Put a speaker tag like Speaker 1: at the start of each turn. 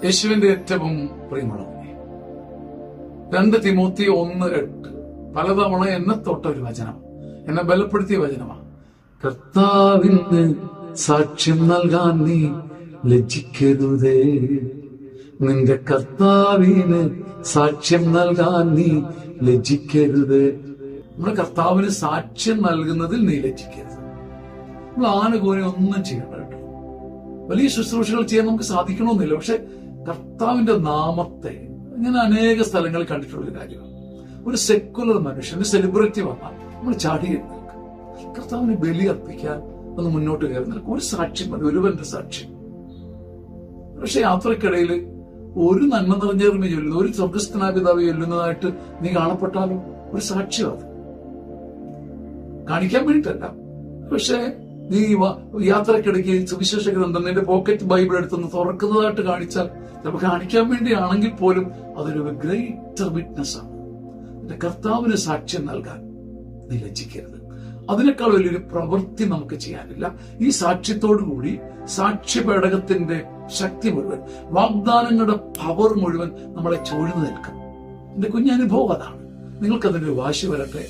Speaker 1: യേശുവിന്റെ ഏറ്റവും പ്രിയമുള്ളവനെ, 2 തിമോത്തി 1:8 പലതവണ എന്നെ തൊട്ട ഒരു വചനം, എന്നെ ബലപ്പെടുത്തിയ വചനമാണ്. കർത്താവിന് സാക്ഷ്യം നൽകാൻ നീ ലജ്ജിക്കരുതേ. നിന്റെ കർത്താവിന് സാക്ഷ്യം നൽകാൻ നീ ലജ്ജിക്കരുത്. നമ്മുടെ കർത്താവിന് സാക്ഷ്യം നൽകുന്നതിൽ നീ ലജ്ജിക്കരുത്. നമ്മൾ ആനുകൂല്യം ഒന്നും ചെയ്യണ്ട കേട്ടോ. വലിയ ശുശ്രൂഷകൾ ചെയ്യാൻ നമുക്ക് സാധിക്കണമെന്നില്ല. പക്ഷെ കർത്താവിന്റെ നാമത്തെ ഇങ്ങനെ അനേക സ്ഥലങ്ങളിൽ കണ്ടിട്ടുള്ള കാര്യമാണ്. ഒരു സെക്കുലർ മനുഷ്യൻ, ഒരു സെലിബ്രിറ്റി വന്നാൽ നമ്മൾ ചാടി എഴുന്നേൽക്കും. കർത്താവിന് ബലി അർപ്പിക്കാൻ ഒന്ന് മുന്നോട്ട് കയറി നിൽക്കും. ഒരു സാക്ഷ്യം മതി, ഒരുവന്റെ സാക്ഷ്യം. പക്ഷെ യാത്രക്കിടയിൽ ഒരു നന്മ നിറഞ്ഞേർമ ചൊല്ലുന്നു, ഒരു സ്വർഗസ്ഥനാപിതാവ് ചൊല്ലുന്നതായിട്ട് നീ കാണപ്പെട്ടാലും ഒരു സാക്ഷ്യം അത് കാണിക്കാൻ വേണ്ടിയിട്ടല്ല. പക്ഷെ നീ യാത്രക്കിടയ്ക്ക് സുവിശേഷ ഗ്രന്ഥം നിന്റെ പോക്കറ്റ് ബൈബിൾ എടുത്തൊന്ന് തുറക്കുന്നതായിട്ട് കാണിച്ചാൽ, ചിലപ്പോൾ കാണിക്കാൻ വേണ്ടിയാണെങ്കിൽ പോലും അതൊരു ഗ്രേറ്റർ വിറ്റ്നസ് ആണ്. നിന്റെ കർത്താവിന് സാക്ഷ്യം നൽകാൻ നീ ലജ്ജിക്കരുത്. അതിനേക്കാൾ വലിയൊരു പ്രവൃത്തി നമുക്ക് ചെയ്യാനില്ല. ഈ സാക്ഷ്യത്തോടുകൂടി സാക്ഷ്യപേടകത്തിന്റെ ശക്തി മുഴുവൻ, വാഗ്ദാനങ്ങളുടെ പവർ മുഴുവൻ നമ്മളെ ചൂഴ്ന്നു നിൽക്കും. എന്റെ കുഞ്ഞനുഭവം അതാണ്. നിങ്ങൾക്കതിന്റെ വാശി വരട്ടെ.